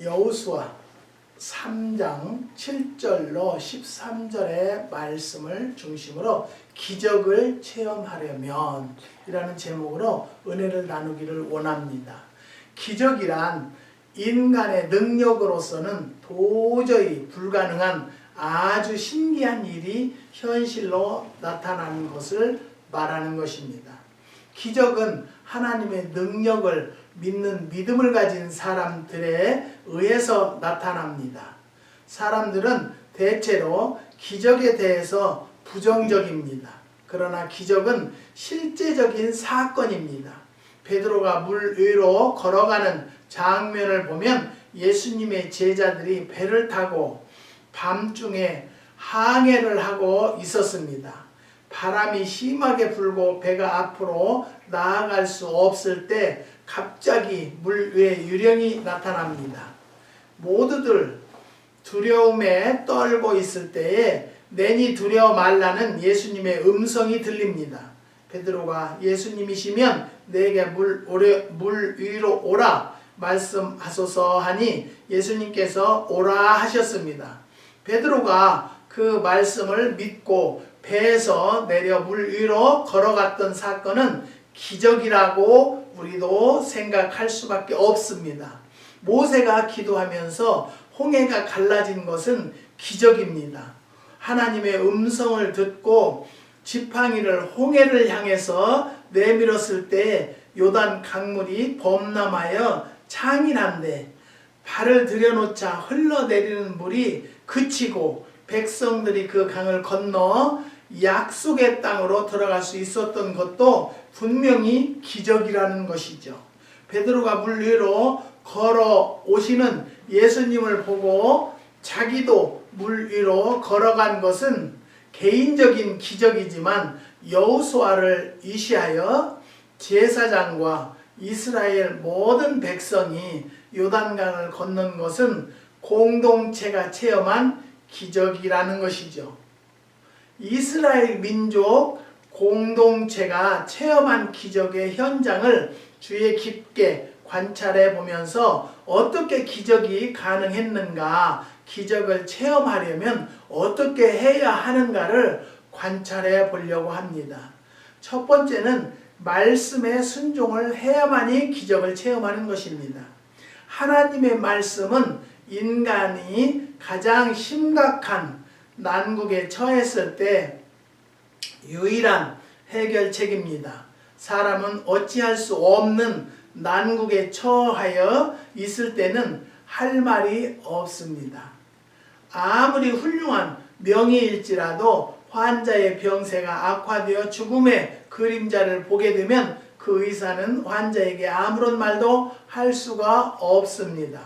여호수아 3장 7절로 13절의 말씀을 중심으로 기적을 체험하려면 이라는 제목으로 은혜를 나누기를 원합니다. 기적이란 인간의 능력으로서는 도저히 불가능한 아주 신기한 일이 현실로 나타나는 것을 말하는 것입니다. 기적은 하나님의 능력을 믿는 믿음을 가진 사람들에 의해서 나타납니다. 사람들은 대체로 기적에 대해서 부정적입니다. 그러나 기적은 실제적인 사건입니다. 베드로가 물 위로 걸어가는 장면을 보면 예수님의 제자들이 배를 타고 밤중에 항해를 하고 있었습니다. 바람이 심하게 불고 배가 앞으로 나아갈 수 없을 때 갑자기 물 위에 유령이 나타납니다. 모두들 두려움에 떨고 있을 때에 내니 두려워 말라는 예수님의 음성이 들립니다. 베드로가 예수님이시면 내게 물 위로 오라 말씀하소서 하니 예수님께서 오라 하셨습니다. 베드로가 그 말씀을 믿고 배에서 내려 물 위로 걸어갔던 사건은 기적이라고 우리도 생각할 수밖에 없습니다. 모세가 기도하면서 홍해가 갈라진 것은 기적입니다. 하나님의 음성을 듣고 지팡이를 홍해를 향해서 내밀었을 때 요단 강물이 범람하여 창인한데 발을 들여놓자 흘러내리는 물이 그치고 백성들이 그 강을 건너 약속의 땅으로 들어갈 수 있었던 것도 분명히 기적이라는 것이죠. 베드로가 물 위로 걸어오시는 예수님을 보고 자기도 물 위로 걸어간 것은 개인적인 기적이지만 여호수아를 위시하여 제사장과 이스라엘 모든 백성이 요단강을 건넌 것은 공동체가 체험한 기적이라는 것이죠. 이스라엘 민족 공동체가 체험한 기적의 현장을 주의 깊게 관찰해 보면서 어떻게 기적이 가능했는가, 기적을 체험하려면 어떻게 해야 하는가를 관찰해 보려고 합니다. 첫 번째는 말씀에 순종을 해야만이 기적을 체험하는 것입니다. 하나님의 말씀은 인간이 가장 심각한 난국에 처했을 때 유일한 해결책입니다. 사람은 어찌할 수 없는 난국에 처하여 있을 때는 할 말이 없습니다. 아무리 훌륭한 명의일지라도 환자의 병세가 악화되어 죽음의 그림자를 보게 되면 그 의사는 환자에게 아무런 말도 할 수가 없습니다.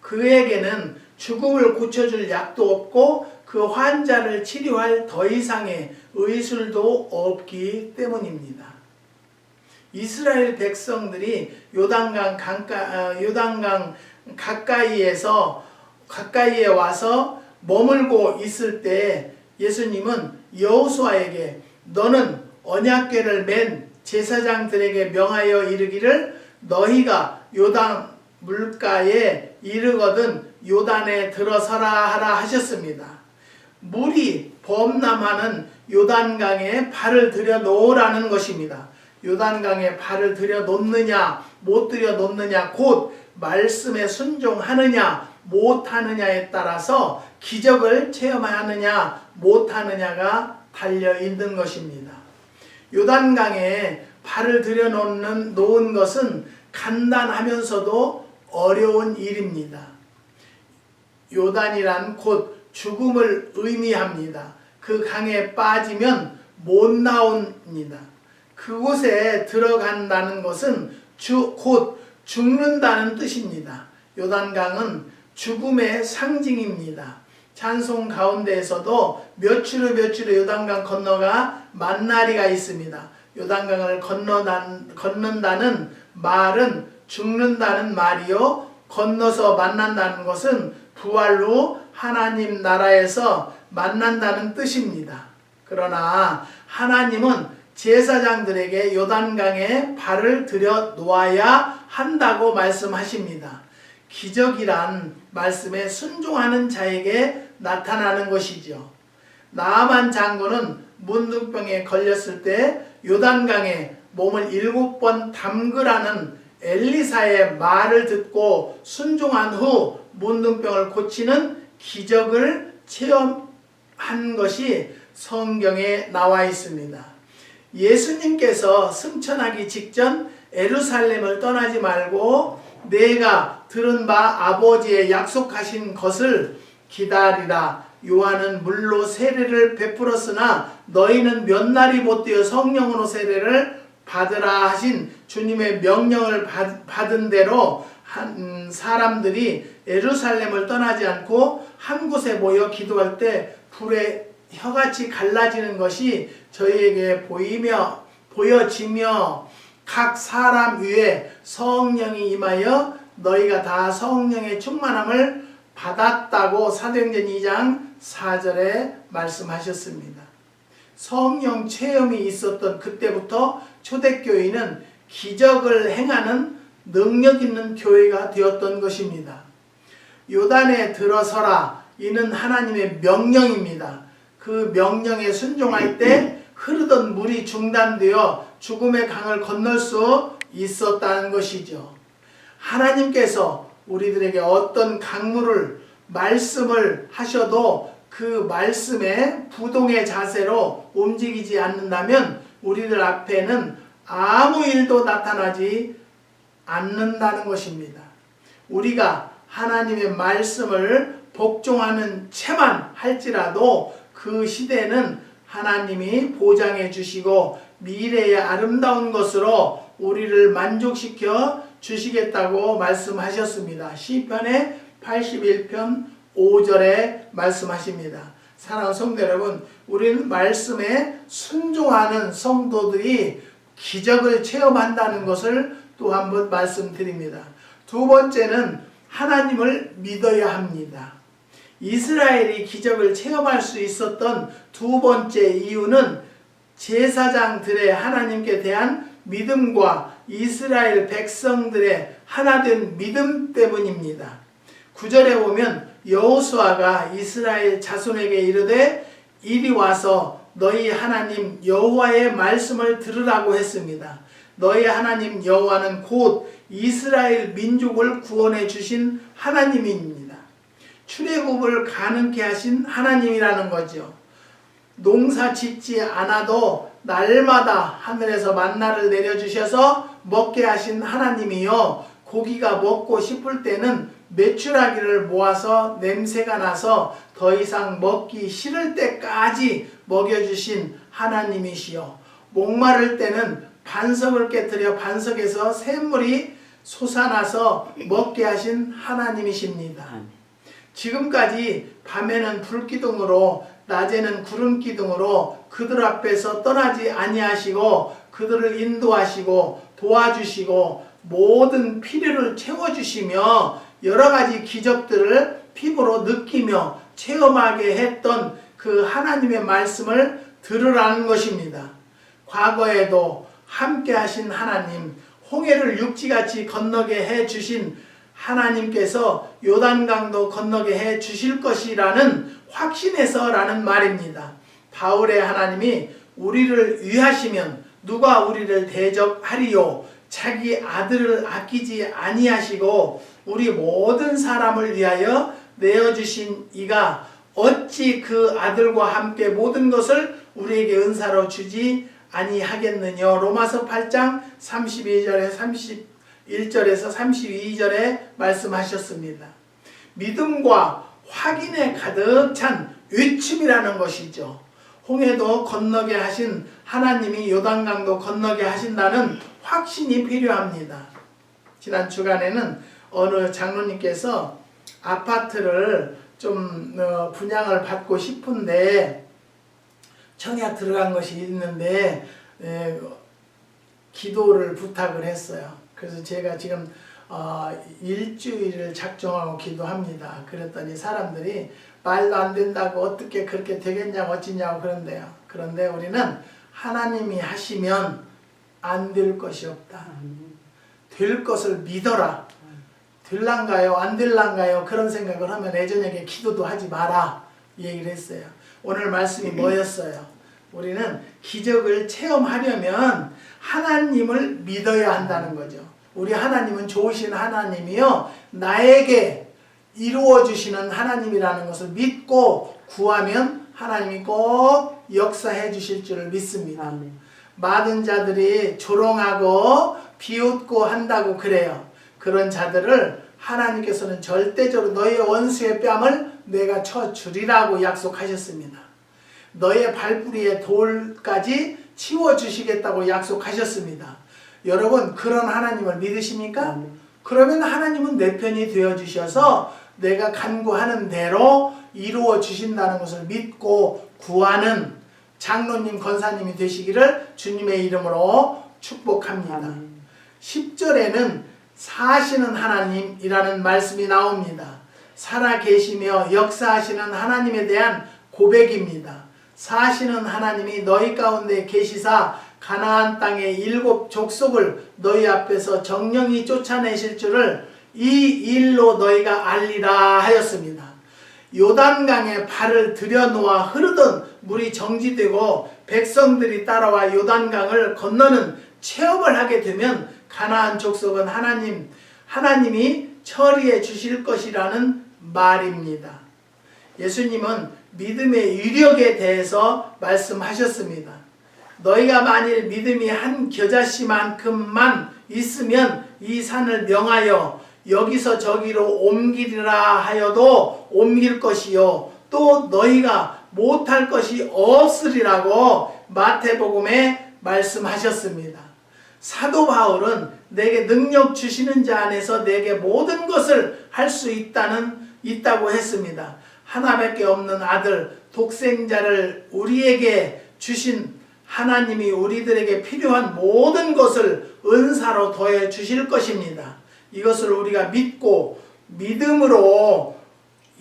그에게는 죽음을 고쳐줄 약도 없고 그 환자를 치료할 더 이상의 의술도 없기 때문입니다. 이스라엘 백성들이 요단강 가까이에 와서 머물고 있을 때 예수님은 여호수아에게 너는 언약궤를 맨 제사장들에게 명하여 이르기를 너희가 요단 물가에 이르거든 요단에 들어서라 하라 하셨습니다. 물이 범람하는 요단강에 발을 들여 놓으라는 것입니다. 요단강에 발을 들여 놓느냐 못 들여 놓느냐 곧 말씀에 순종하느냐 못하느냐에 따라서 기적을 체험하느냐 못하느냐가 달려있는 것입니다. 요단강에 발을 들여 놓은 것은 간단하면서도 어려운 일입니다. 요단이란 곧 죽음을 의미합니다. 그 강에 빠지면 못 나옵니다. 그곳에 들어간다는 것은 곧 죽는다는 뜻입니다. 요단강은 죽음의 상징입니다. 찬송 가운데에서도 몇 주로 요단강 건너가 만나리가 있습니다. 요단강을 건넌다는 말은 죽는다는 말이요, 건너서 만난다는 것은 부활 후 하나님 나라에서 만난다는 뜻입니다. 그러나 하나님은 제사장들에게 요단강에 발을 들여 놓아야 한다고 말씀하십니다. 기적이란 말씀에 순종하는 자에게 나타나는 것이죠. 나아만 장군은 문둥병에 걸렸을 때 요단강에 몸을 7번 담그라는 엘리사의 말을 듣고 순종한 후 문둥병을 고치는 기적을 체험한 것이 성경에 나와 있습니다. 예수님께서 승천하기 직전 예루살렘을 떠나지 말고 내가 들은 바 아버지의 약속하신 것을 기다리라. 요한은 물로 세례를 베풀었으나 너희는 몇 날이 못되어 성령으로 세례를 받으라 하신 주님의 명령을 받은 대로 사람들이 예루살렘을 떠나지 않고 한 곳에 모여 기도할 때 불에 혀같이 갈라지는 것이 저희에게 보여지며 각 사람 위에 성령이 임하여 너희가 다 성령의 충만함을 받았다고 사도행전 2장 4절에 말씀하셨습니다. 성령 체험이 있었던 그때부터 초대교회는 기적을 행하는 능력 있는 교회가 되었던 것입니다. 요단에 들어서라. 이는 하나님의 명령입니다. 그 명령에 순종할 때 흐르던 물이 중단되어 죽음의 강을 건널 수 있었다는 것이죠. 하나님께서 우리들에게 어떤 강물을 말씀을 하셔도 그 말씀에 부동의 자세로 움직이지 않는다면 우리들 앞에는 아무 일도 나타나지 않는다는 것입니다. 우리가 하나님의 말씀을 복종하는 채만 할지라도 그 시대는 하나님이 보장해 주시고 미래의 아름다운 것으로 우리를 만족시켜 주시겠다고 말씀하셨습니다. 시편의 81편 5절에 말씀하십니다. 사랑하는 성도 여러분, 우리는 말씀에 순종하는 성도들이 기적을 체험한다는 것을 또 한 번 말씀드립니다. 두 번째는 하나님을 믿어야 합니다. 이스라엘이 기적을 체험할 수 있었던 두 번째 이유는 제사장들의 하나님께 대한 믿음과 이스라엘 백성들의 하나된 믿음 때문입니다. 9절에 보면 여호수아가 이스라엘 자손에게 이르되 이리 와서 너희 하나님 여호와의 말씀을 들으라고 했습니다. 너희 하나님 여호와는 곧 이스라엘 민족을 구원해 주신 하나님입니다. 출애굽을 가능케 하신 하나님이라는 거죠. 농사 짓지 않아도 날마다 하늘에서 만나를 내려주셔서 먹게 하신 하나님이요, 고기가 먹고 싶을 때는 메추라기를 모아서 냄새가 나서 더 이상 먹기 싫을 때까지 먹여주신 하나님이시요, 목마를 때는 반석을 깨뜨려 반석에서 샘물이 솟아나서 먹게 하신 하나님이십니다. 지금까지 밤에는 불기둥으로 낮에는 구름기둥으로 그들 앞에서 떠나지 아니하시고 그들을 인도하시고 도와주시고 모든 필요를 채워주시며 여러가지 기적들을 피부로 느끼며 체험하게 했던 그 하나님의 말씀을 들으라는 것입니다. 과거에도 함께 하신 하나님, 홍해를 육지같이 건너게 해주신 하나님께서 요단강도 건너게 해 주실 것이라는 확신에서라는 말입니다. 바울의 하나님이 우리를 위하시면 누가 우리를 대적하리요? 자기 아들을 아끼지 아니하시고 우리 모든 사람을 위하여 내어주신 이가 어찌 그 아들과 함께 모든 것을 우리에게 은사로 주지 아니하겠느냐. 로마서 8장 32절에 31절에서 32절에 말씀하셨습니다. 믿음과 확인에 가득 찬 외침이라는 것이죠. 홍해도 건너게 하신 하나님이 요단강도 건너게 하신다는 확신이 필요합니다. 지난 주간에는 어느 장로님께서 아파트를 좀 분양을 받고 싶은데 청약 들어간 것이 있는데 기도를 부탁을 했어요. 그래서 제가 지금 일주일을 작정하고 기도합니다. 그랬더니 사람들이 말도 안 된다고 어떻게 그렇게 되겠냐고 어찌냐고 그런데요. 그런데 우리는 하나님이 하시면 안 될 것이 없다. 될 것을 믿어라. 될란가요? 안 될란가요? 그런 생각을 하면 애저녁에 기도도 하지 마라 얘기를 했어요. 오늘 말씀이 뭐였어요? 우리는 기적을 체험하려면 하나님을 믿어야 한다는 거죠. 우리 하나님은 좋으신 하나님이요, 나에게 이루어 주시는 하나님이라는 것을 믿고 구하면 하나님이 꼭 역사해 주실 줄을 믿습니다. 아멘. 많은 자들이 조롱하고 비웃고 한다고 그래요. 그런 자들을 하나님께서는 절대적으로 너의 원수의 뺨을 내가 쳐주리라고 약속하셨습니다. 너의 발뿌리에 돌까지 치워주시겠다고 약속하셨습니다. 여러분, 그런 하나님을 믿으십니까? 그러면 하나님은 내 편이 되어주셔서 내가 간구하는 대로 이루어 주신다는 것을 믿고 구하는 장로님, 권사님이 되시기를 주님의 이름으로 축복합니다. 10절에는 사시는 하나님이라는 말씀이 나옵니다. 살아계시며 역사하시는 하나님에 대한 고백입니다. 사시는 하나님이 너희 가운데 계시사 가나안 땅의 7 족속을 너희 앞에서 정령이 쫓아내실 줄을 이 일로 너희가 알리라 하였습니다. 요단강에 발을 들여놓아 흐르던 물이 정지되고 백성들이 따라와 요단강을 건너는 체험을 하게 되면 가나안 족속은 하나님이 처리해 주실 것이라는 말입니다. 예수님은 믿음의 위력에 대해서 말씀하셨습니다. 너희가 만일 믿음이 한 겨자씨만큼만 있으면 이 산을 명하여 여기서 저기로 옮기리라 하여도 옮길 것이요 또 너희가 못할 것이 없으리라고 마태복음에 말씀하셨습니다. 사도 바울은 내게 능력 주시는 자 안에서 내게 모든 것을 할 수 있다고 했습니다. 하나밖에 없는 아들 독생자를 우리에게 주신 하나님이 우리들에게 필요한 모든 것을 은사로 더해 주실 것입니다. 이것을 우리가 믿고 믿음으로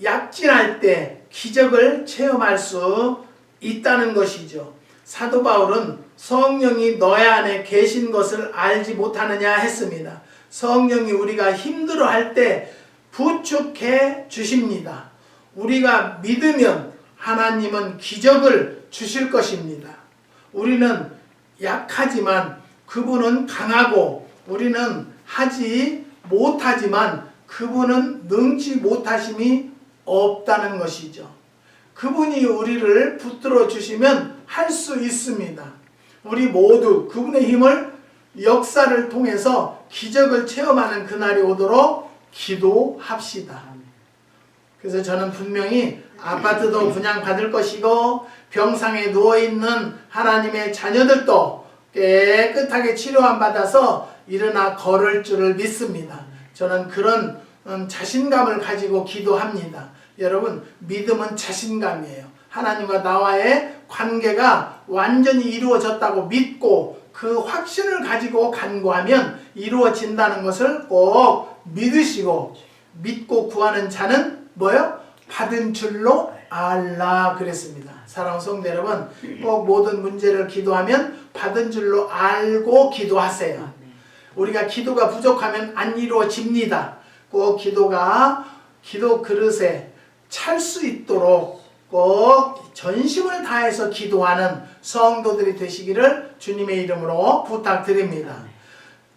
약진할 때 기적을 체험할 수 있다는 것이죠. 사도 바울은 성령이 너희 안에 계신 것을 알지 못하느냐 했습니다. 성령이 우리가 힘들어할 때 부축해 주십니다. 우리가 믿으면 하나님은 기적을 주실 것입니다. 우리는 약하지만 그분은 강하고 우리는 하지 못하지만 그분은 능치 못하심이 없다는 것이죠. 그분이 우리를 붙들어 주시면 할 수 있습니다. 우리 모두 그분의 힘을 역사를 통해서 기적을 체험하는 그날이 오도록 기도합시다. 그래서 저는 분명히 아파트도 분양받을 것이고 병상에 누워있는 하나님의 자녀들도 깨끗하게 치료함 받아서 일어나 걸을 줄을 믿습니다. 저는 그런 자신감을 가지고 기도합니다. 여러분, 믿음은 자신감이에요. 하나님과 나와의 관계가 완전히 이루어졌다고 믿고 그 확신을 가지고 간구하면 이루어진다는 것을 꼭 믿으시고, 믿고 구하는 자는 뭐요? 받은 줄로 알라 그랬습니다. 사랑하는 성도 여러분, 꼭 모든 문제를 기도하면 받은 줄로 알고 기도하세요. 우리가 기도가 부족하면 안 이루어집니다. 꼭 기도 그릇에 찰 수 있도록 꼭 전심을 다해서 기도하는 성도들이 되시기를 주님의 이름으로 부탁드립니다.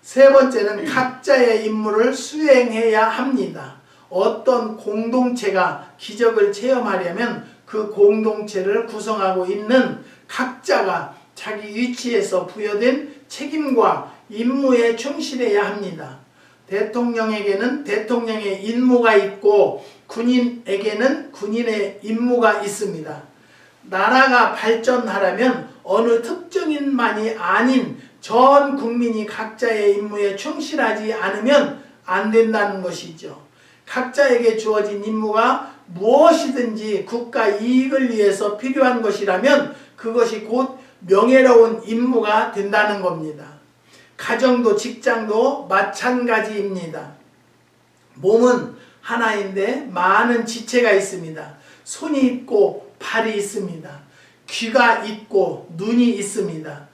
세 번째는 각자의 임무를 수행해야 합니다. 어떤 공동체가 기적을 체험하려면 그 공동체를 구성하고 있는 각자가 자기 위치에서 부여된 책임과 임무에 충실해야 합니다. 대통령에게는 대통령의 임무가 있고 군인에게는 군인의 임무가 있습니다. 나라가 발전하려면 어느 특정인만이 아닌 전 국민이 각자의 임무에 충실하지 않으면 안 된다는 것이죠. 각자에게 주어진 임무가 무엇이든지 국가 이익을 위해서 필요한 것이라면 그것이 곧 명예로운 임무가 된다는 겁니다. 가정도 직장도 마찬가지입니다. 몸은 하나인데 많은 지체가 있습니다. 손이 있고 발이 있습니다. 귀가 있고 눈이 있습니다.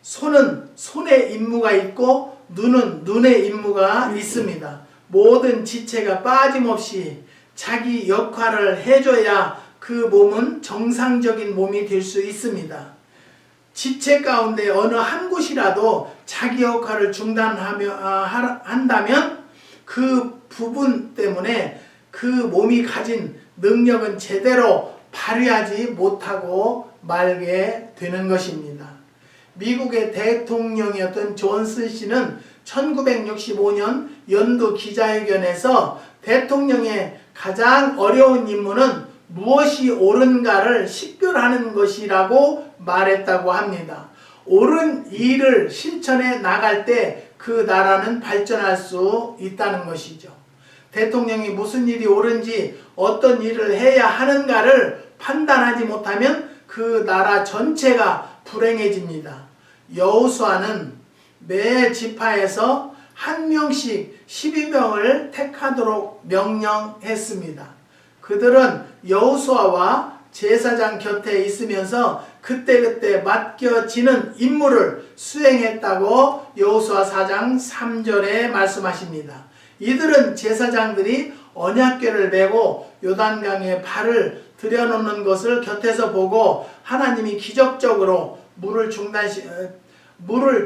손은 손의 임무가 있고 눈은 눈의 임무가 있습니다. 모든 지체가 빠짐없이 자기 역할을 해줘야 그 몸은 정상적인 몸이 될 수 있습니다. 지체 가운데 어느 한 곳이라도 자기 역할을 한다면 그 부분 때문에 그 몸이 가진 능력은 제대로 발휘하지 못하고 말게 되는 것입니다. 미국의 대통령이었던 존슨 씨는 1965년 연도 기자회견에서 대통령의 가장 어려운 임무는 무엇이 옳은가를 식별하는 것이라고 말했다고 합니다. 옳은 일을 실천해 나갈 때 그 나라는 발전할 수 있다는 것이죠. 대통령이 무슨 일이 옳은지 어떤 일을 해야 하는가를 판단하지 못하면 그 나라 전체가 불행해집니다. 여호수아는 매 지파에서 한 명씩 12명을 택하도록 명령했습니다. 그들은 여호수아와 제사장 곁에 있으면서 그때그때 맡겨지는 임무를 수행했다고 여호수아 4장 3절에 말씀하십니다. 이들은 제사장들이 언약궤를 메고 요단강에 발을 들여놓는 것을 곁에서 보고 하나님이 기적적으로 물을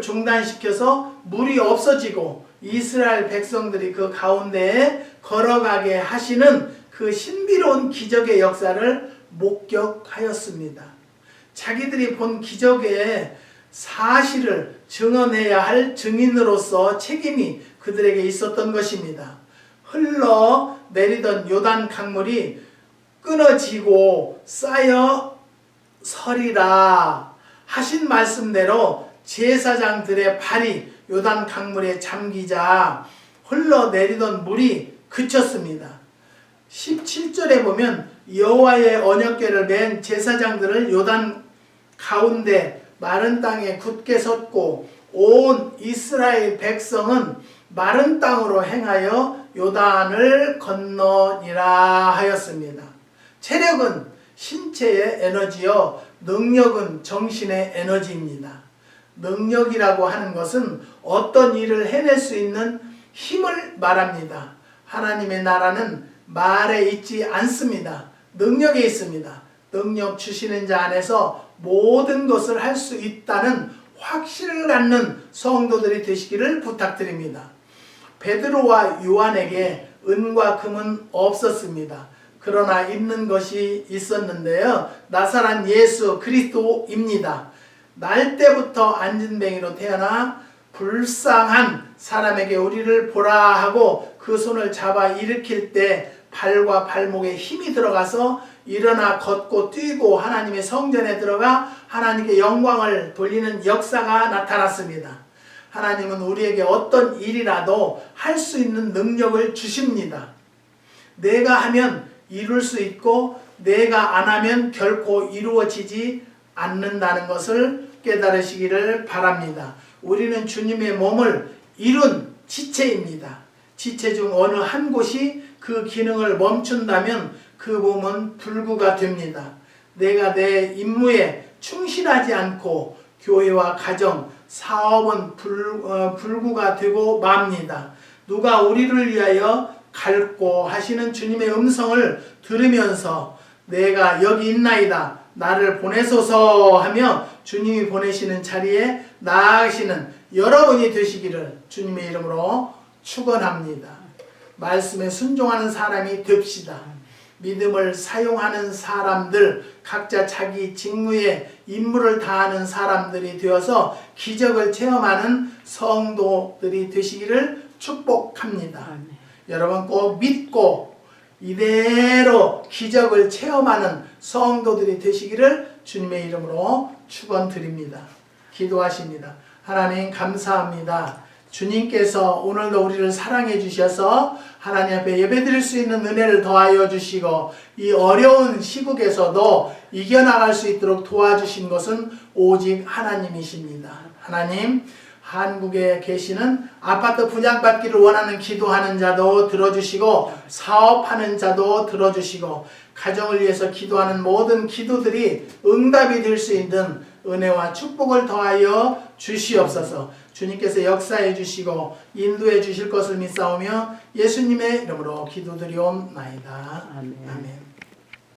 중단시켜서 물이 없어지고 이스라엘 백성들이 그 가운데에 걸어가게 하시는 그 신비로운 기적의 역사를 목격하였습니다. 자기들이 본 기적의 사실을 증언해야 할 증인으로서 책임이 그들에게 있었던 것입니다. 흘러내리던 요단 강물이 끊어지고 쌓여 서리라 하신 말씀대로 제사장들의 발이 요단 강물에 잠기자 흘러내리던 물이 그쳤습니다. 17절에 보면 여호와의 언약궤를 맨 제사장들을 요단 가운데 마른 땅에 굳게 섰고 온 이스라엘 백성은 마른 땅으로 행하여 요단을 건너니라 하였습니다. 체력은 신체의 에너지요, 능력은 정신의 에너지입니다. 능력이라고 하는 것은 어떤 일을 해낼 수 있는 힘을 말합니다. 하나님의 나라는 말에 있지 않습니다. 능력에 있습니다. 능력 주시는 자 안에서 모든 것을 할 수 있다는 확신을 갖는 성도들이 되시기를 부탁드립니다. 베드로와 요한에게 은과 금은 없었습니다. 그러나 있는 것이 있었는데요. 나사렛 예수 그리스도입니다. 날 때부터 안진뱅이로 태어나 불쌍한 사람에게 우리를 보라 하고 그 손을 잡아 일으킬 때 발과 발목에 힘이 들어가서 일어나 걷고 뛰고 하나님의 성전에 들어가 하나님께 영광을 돌리는 역사가 나타났습니다. 하나님은 우리에게 어떤 일이라도 할 수 있는 능력을 주십니다. 내가 하면 이룰 수 있고 내가 안 하면 결코 이루어지지 않는다는 것을 깨달으시기를 바랍니다. 우리는 주님의 몸을 이룬 지체입니다. 지체 중 어느 한 곳이 그 기능을 멈춘다면 그 몸은 불구가 됩니다. 내가 내 임무에 충실하지 않고 교회와 가정, 사업은 불구가 되고 맙니다. 누가 우리를 위하여 갈고 하시는 주님의 음성을 들으면서 내가 여기 있나이다, 나를 보내소서 하며 주님이 보내시는 자리에 나아가시는 여러분이 되시기를 주님의 이름으로 축원합니다. 말씀에 순종하는 사람이 됩시다. 믿음을 사용하는 사람들, 각자 자기 직무에 임무를 다하는 사람들이 되어서 기적을 체험하는 성도들이 되시기를 축복합니다. 여러분 꼭 믿고 이대로 기적을 체험하는 성도들이 되시기를 주님의 이름으로 축원드립니다. 기도하십니다. 하나님 감사합니다. 주님께서 오늘도 우리를 사랑해 주셔서 하나님 앞에 예배드릴 수 있는 은혜를 더하여 주시고 이 어려운 시국에서도 이겨나갈 수 있도록 도와주신 것은 오직 하나님이십니다. 하나님, 한국에 계시는 아파트 분양받기를 원하는 기도하는 자도 들어주시고 사업하는 자도 들어주시고 가정을 위해서 기도하는 모든 기도들이 응답이 될 수 있는 은혜와 축복을 더하여 주시옵소서. 주님께서 역사해 주시고 인도해 주실 것을 믿사오며 예수님의 이름으로 기도드리옵나이다. 아멘. 아멘.